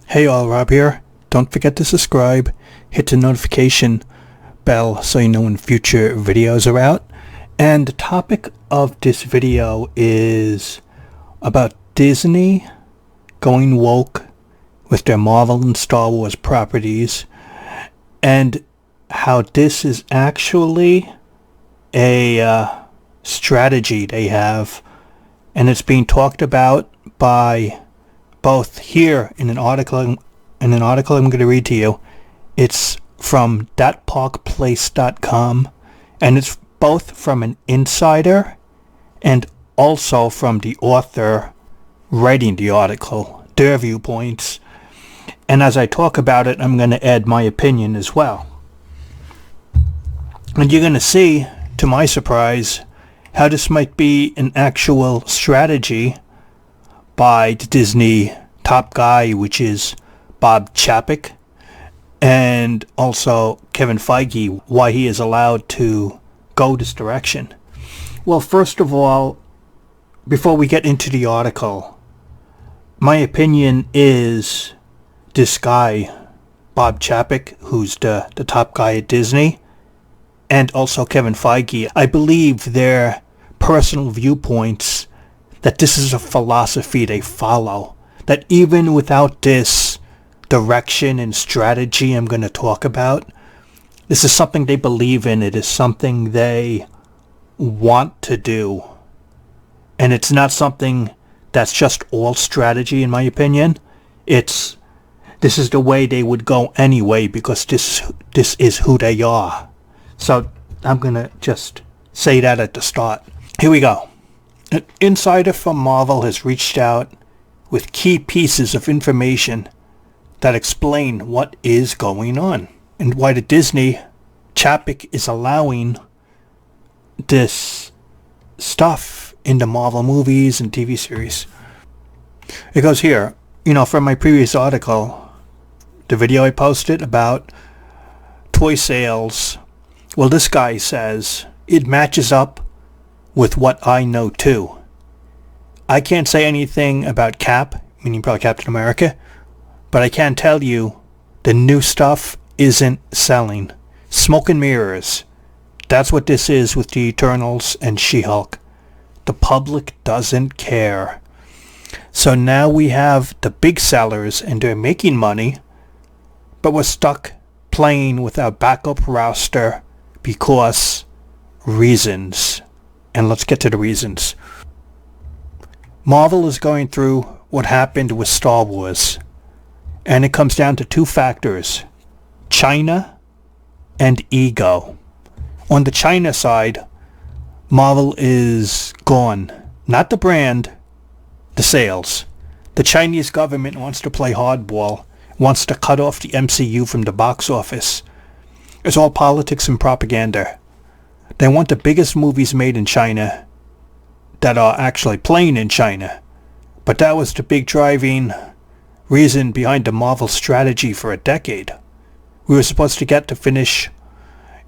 Hey all, Rob here. Don't forget to subscribe, hit the notification bell so you know when future videos are out. And the topic of this video is about Disney going woke with their Marvel and Star Wars properties, and how this is actually a strategy they have, and it's being talked about by both here in an article I'm going to read to you. It's from thatparkplace.com, and it's both from an insider and also from the author writing the article, their viewpoints. And as I talk about it, I'm going to add my opinion as well. And you're going to see, to my surprise, how this might be an actual strategy by the Disney top guy, which is Bob Chapek, and also Kevin Feige, why he is allowed to go this direction. Well, first of all, before we get into the article, my opinion is this guy, Bob Chapek, who's the top guy at Disney, and also Kevin Feige, I believe their personal viewpoints, that this is a philosophy they follow, that even without this direction and strategy I'm going to talk about, this is something they believe in. It is something they want to do. And it's not something that's just all strategy, in my opinion. This is the way they would go anyway, because this is who they are. So I'm going to just say that at the start. Here we go. An insider from Marvel has reached out with key pieces of information that explain what is going on and why the Disney Chapek is allowing this stuff in the Marvel movies and TV series. It goes here, from my previous article, the video I posted about toy sales. Well, this guy says it matches up with what I know too. I can't say anything about Cap, meaning probably Captain America, but I can tell you the new stuff isn't selling. Smoke and mirrors. That's what this is with the Eternals and She-Hulk. The public doesn't care. So now we have the big sellers and they're making money, but we're stuck playing with our backup roster because reasons. And let's get to the reasons. Marvel is going through what happened with Star Wars, and it comes down to two factors: China and ego. On the China side, Marvel is gone. Not the brand, the sales. The Chinese government wants to play hardball, wants to cut off the MCU from the box office. It's all politics and propaganda. They want the biggest movies made in China that are actually playing in China. But that was the big driving reason behind the Marvel strategy for a decade. We were supposed to get to finish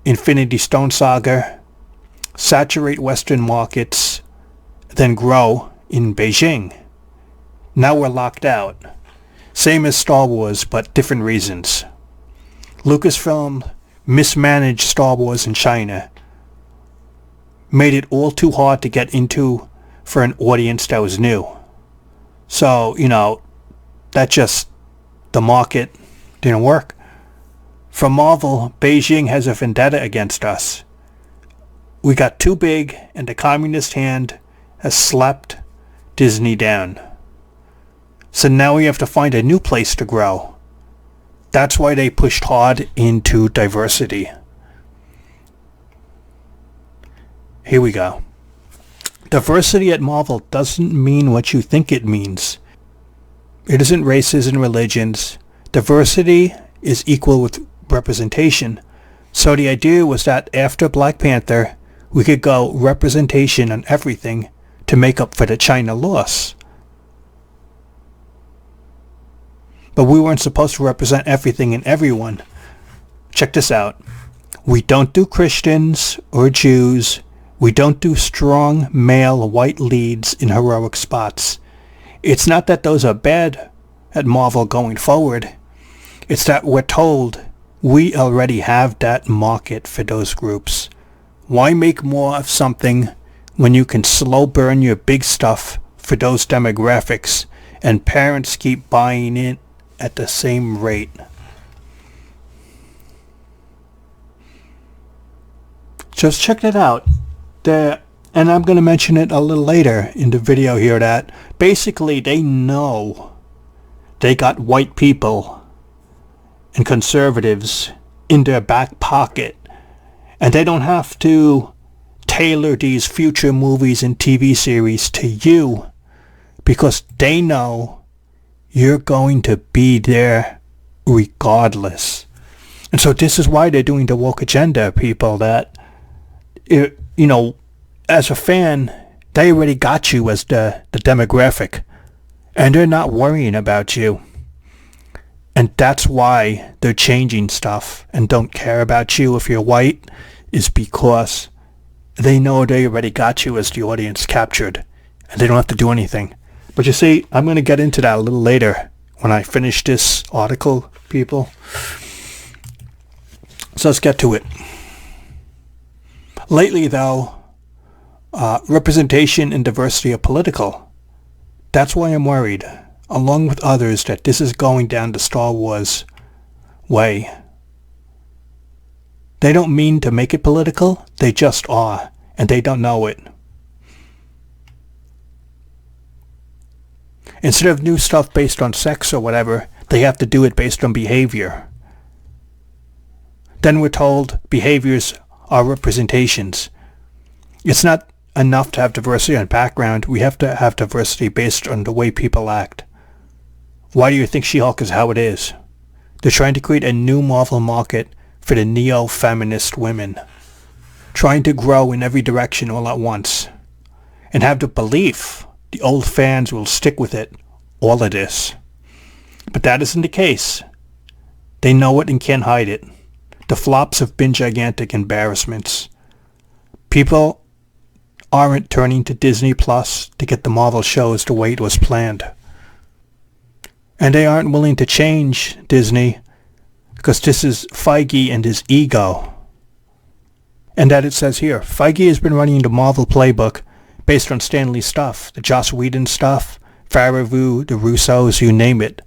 Infinity Stone Saga, saturate Western markets, then grow in Beijing. Now we're locked out. Same as Star Wars, but different reasons. Lucasfilm mismanaged Star Wars in China, made it all too hard to get into for an audience that was new. So, the market didn't work. For Marvel, Beijing has a vendetta against us. We got too big, and the communist hand has slapped Disney down. So now we have to find a new place to grow. That's why they pushed hard into diversity. Here we go. Diversity at Marvel doesn't mean what you think it means. It isn't races and religions. Diversity is equal with representation. So the idea was that after Black Panther, we could go representation on everything to make up for the China loss. But we weren't supposed to represent everything and everyone. Check this out. We don't do Christians or Jews. We don't do strong male white leads in heroic spots. It's not that those are bad at Marvel going forward. It's that we're told we already have that market for those groups. Why make more of something when you can slow burn your big stuff for those demographics and parents keep buying it at the same rate? Just check that out. And I'm going to mention it a little later in the video here, that basically they know they got white people and conservatives in their back pocket, and they don't have to tailor these future movies and TV series to you, because they know you're going to be there regardless. And so this is why they're doing the woke agenda, people, that, you know, as a fan, they already got you as the demographic, and they're not worrying about you. And that's why they're changing stuff and don't care about you if you're white, is because they know they already got you as the audience captured, and they don't have to do anything. But you see, I'm going to get into that a little later when I finish this article, people. So let's get to it. Lately, though, representation and diversity are political. That's why I'm worried, along with others, that this is going down the Star Wars way. They don't mean to make it political, they just are, and they don't know it. Instead of new stuff based on sex or whatever, they have to do it based on behavior. Then we're told behaviors are representations. It's not enough to have diversity on background. We have to have diversity based on the way people act. Why do you think She-Hulk is how it is? They're trying to create a new Marvel market for the neo-feminist women, trying to grow in every direction all at once, and have the belief the old fans will stick with it, all of this. But that isn't the case. They know it and can't hide it. The flops have been gigantic embarrassments. People aren't turning to Disney Plus to get the Marvel shows the way it was planned. And they aren't willing to change Disney because this is Feige and his ego. And that it says here, Feige has been running the Marvel playbook based on Stan Lee stuff, the Joss Whedon stuff, Favreau, the Russos, you name it.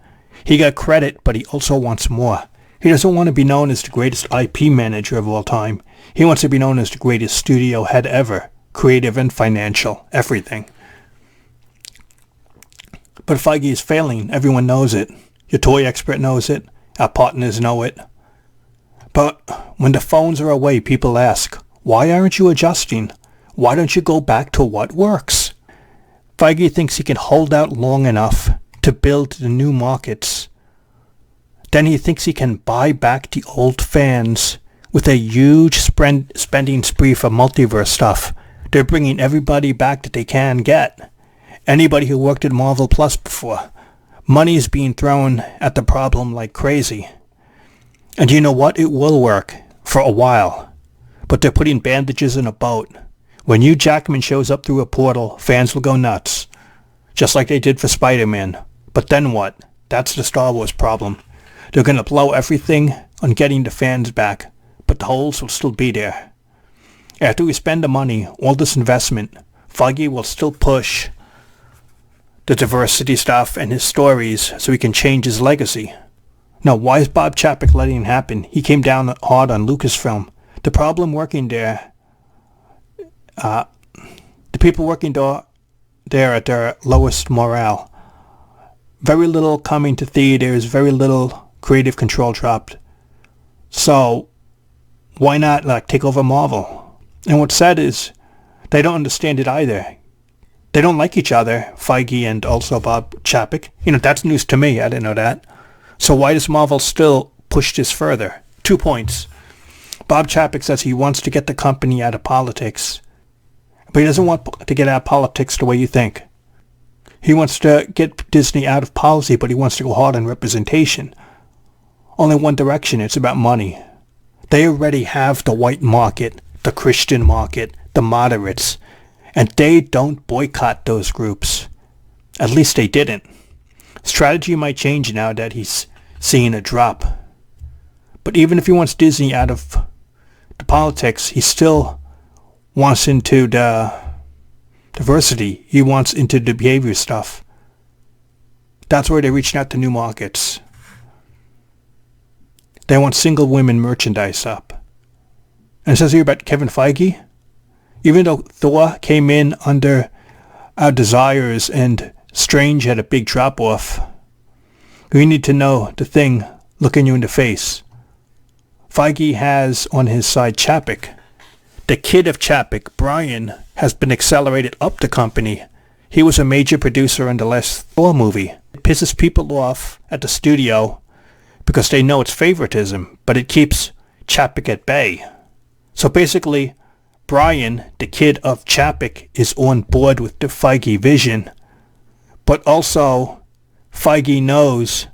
He got credit, but he also wants more. He doesn't want to be known as the greatest IP manager of all time. He wants to be known as the greatest studio head ever, creative and financial, everything. But Feige is failing. Everyone knows it. Your toy expert knows it. Our partners know it. But when the phones are away, people ask, why aren't you adjusting? Why don't you go back to what works? Feige thinks he can hold out long enough to build the new markets. Then he thinks he can buy back the old fans with a huge spending spree for multiverse stuff. They're bringing everybody back that they can get. Anybody who worked at Marvel Plus before. Money is being thrown at the problem like crazy. And you know what? It will work for a while. But they're putting bandages in a boat. When Hugh Jackman shows up through a portal, fans will go nuts. Just like they did for Spider-Man. But then what? That's the Star Wars problem. They're going to blow everything on getting the fans back, but the holes will still be there. After we spend the money, all this investment, Feige will still push the diversity stuff and his stories so he can change his legacy. Now, why is Bob Chapek letting it happen? He came down hard on Lucasfilm. The problem working there, the people working there at their lowest morale. Very little coming to theaters, very little creative control dropped. So why not take over Marvel? And what's sad is they don't understand it either. They don't like each other, Feige and also Bob Chapek. That's news to me. I didn't know that. So why does Marvel still push this further? 2 points. Bob Chapek says he wants to get the company out of politics. But he doesn't want to get out of politics the way you think. He wants to get Disney out of policy, but he wants to go hard on representation. Only one direction. It's about money. They already have the white market, the Christian market, the moderates, and they don't boycott those groups. At least they didn't. Strategy might change now that he's seeing a drop. But even if he wants Disney out of the politics, he still wants into the diversity. He wants into the behavior stuff. That's where they're reaching out to new markets. They want single women merchandise up. And it says here about Kevin Feige. Even though Thor came in under our desires and Strange had a big drop-off, we need to know the thing looking you in the face. Feige has on his side Chapek. The kid of Chapek, Brian, has been accelerated up the company. He was a major producer in the last Thor movie. It pisses people off at the studio because they know it's favoritism, but it keeps Chapek at bay. So basically, Brian, the kid of Chapek, is on board with the Feige vision, but also Feige knows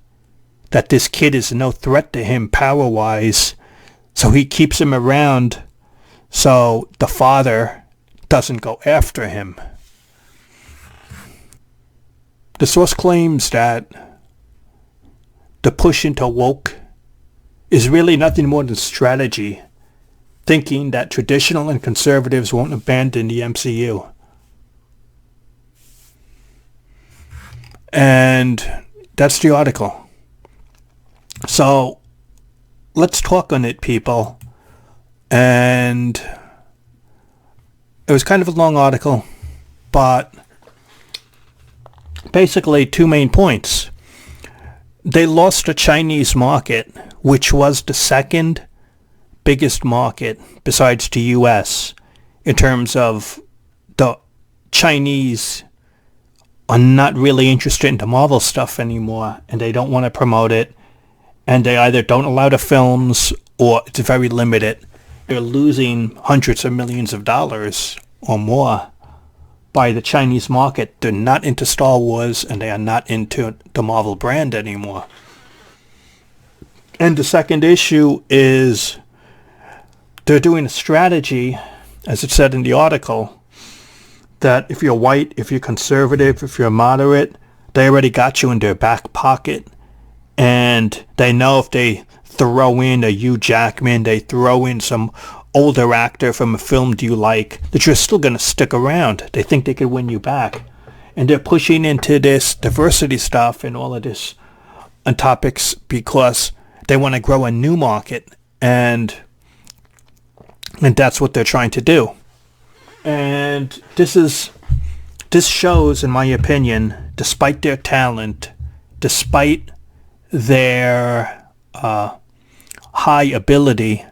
that this kid is no threat to him power-wise, so he keeps him around so the father doesn't go after him. The source claims that the push into woke is really nothing more than strategy, thinking that traditional and conservatives won't abandon the MCU. And that's the article. So let's talk on it, people. And it was kind of a long article, but basically two main points. They lost the Chinese market, which was the second biggest market besides the US in terms of the Chinese are not really interested in the Marvel stuff anymore, and they don't want to promote it, and they either don't allow the films or it's very limited. They're losing hundreds of millions of dollars or more by the Chinese market. They're not into Star Wars, and they are not into the Marvel brand anymore. And the second issue is they're doing a strategy, as it said in the article, that if you're white, if you're conservative, if you're moderate, they already got you in their back pocket. And they know if they throw in a Hugh Jackman, they throw in some older actor from a film do you like, that you're still going to stick around. They think they could win you back. And they're pushing into this diversity stuff and all of this on topics because they want to grow a new market. And that's what they're trying to do. And this shows, in my opinion, despite their talent, despite their high ability,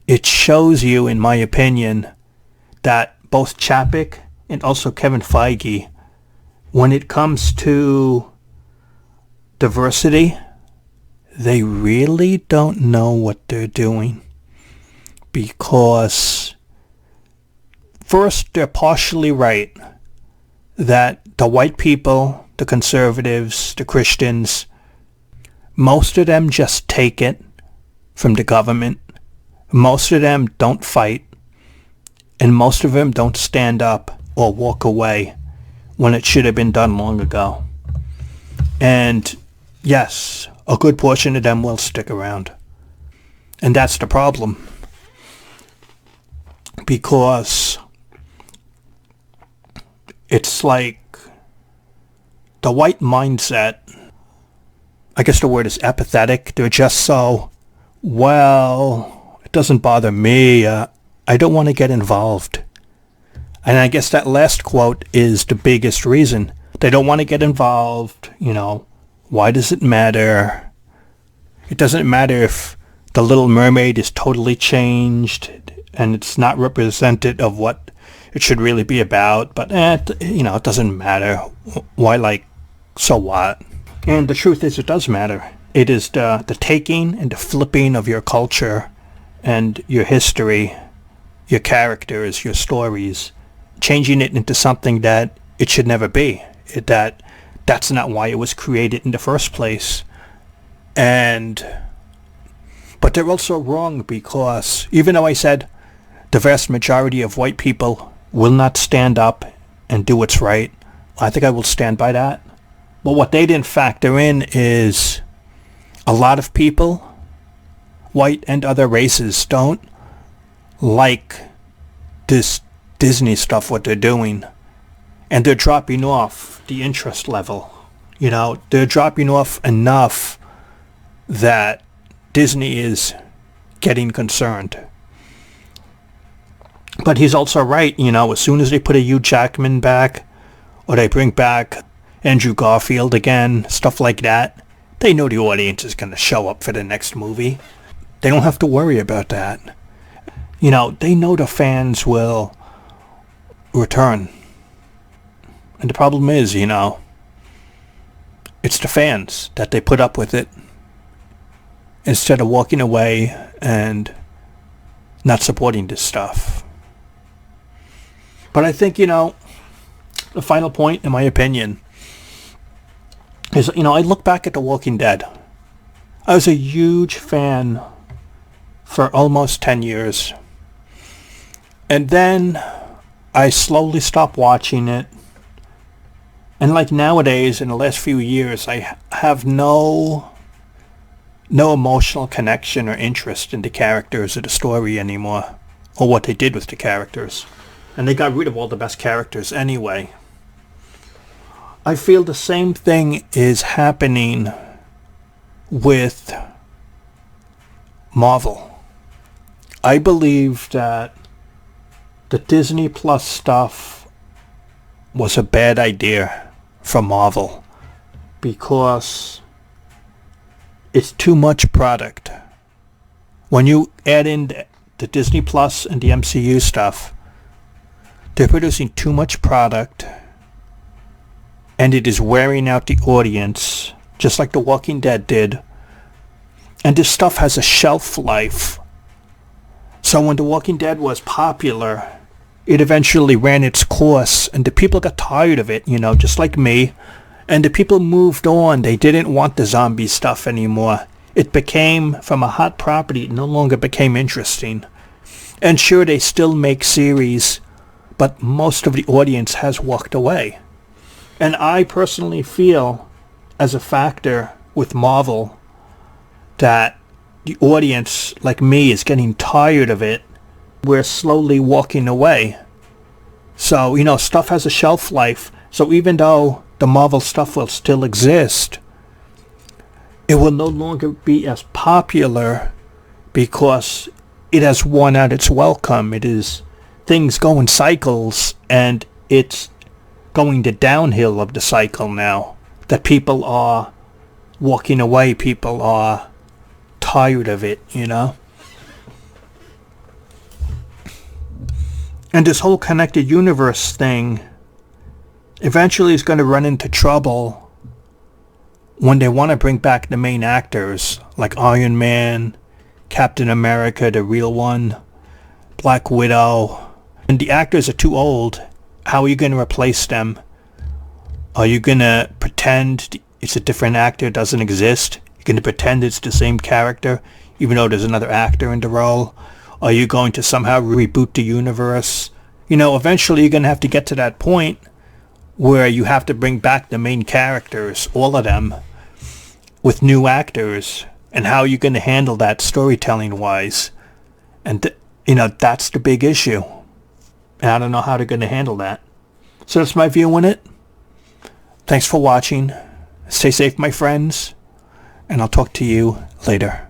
it shows you, in my opinion, that both Chapek and also Kevin Feige, when it comes to diversity, they really don't know what they're doing. Because first, they're partially right that the white people, the conservatives, the Christians, most of them just take it from the government. Most of them don't fight. And most of them don't stand up or walk away when it should have been done long ago. And yes, a good portion of them will stick around. And that's the problem. Because it's like the white mindset, I guess the word is apathetic. They're just so, well, it doesn't bother me. I don't want to get involved. And I guess that last quote is the biggest reason. They don't want to get involved. Why does it matter? It doesn't matter if the Little Mermaid is totally changed and it's not representative of what it should really be about, but it doesn't matter. Why, so what? And the truth is, it does matter. It is the taking and the flipping of your culture and your history, your characters, your stories, changing it into something that it should never be. That's not why it was created in the first place. And But they're also wrong because even though I said the vast majority of white people will not stand up and do what's right, I think I will stand by that. But what they didn't factor in is a lot of people, white and other races, don't like this Disney stuff, what they're doing. And they're dropping off the interest level. You know, they're dropping off enough that Disney is getting concerned. But he's also right, you know, as soon as they put a Hugh Jackman back, or they bring back Andrew Garfield again, stuff like that, they know the audience is going to show up for the next movie. They don't have to worry about that. You know, they know the fans will return. And the problem is, you know, it's the fans that they put up with it instead of walking away and not supporting this stuff. But I think, you know, the final point, in my opinion, is, you know, I look back at The Walking Dead. I was a huge fan for almost 10 years. And then I slowly stopped watching it. And like nowadays, in the last few years, I have no emotional connection or interest in the characters or the story anymore, or what they did with the characters. And they got rid of all the best characters anyway. I feel the same thing is happening with Marvel. I believe that the Disney Plus stuff was a bad idea for Marvel because it's too much product. When you add in the Disney Plus and the MCU stuff, they're producing too much product, and it is wearing out the audience, just like The Walking Dead did. And this stuff has a shelf life. So when The Walking Dead was popular, it eventually ran its course, and the people got tired of it, you know, just like me. And the people moved on. They didn't want the zombie stuff anymore. It became, from a hot property, it no longer became interesting. And sure, they still make series, but most of the audience has walked away. And I personally feel, as a factor with Marvel, that the audience, like me, is getting tired of it. We're slowly walking away. So, you know, stuff has a shelf life. So even though the Marvel stuff will still exist, it will no longer be as popular because it has worn out its welcome. It is, things go in cycles, and it's going the downhill of the cycle now. That people are walking away, people are tired of it, you know. And this whole connected universe thing eventually is going to run into trouble when they want to bring back the main actors like Iron Man, Captain America, the real one, Black Widow. And the actors are too old. How are you going to replace them? Are you going to pretend it's a different actor, doesn't exist? You're going to pretend it's the same character, even though there's another actor in the role? Are you going to somehow reboot the universe? You know, eventually you're going to have to get to that point where you have to bring back the main characters, all of them, with new actors. And how are you going to handle that storytelling-wise? And, you know, that's the big issue. And I don't know how they're going to handle that. So that's my view on it. Thanks for watching. Stay safe, my friends. And I'll talk to you later.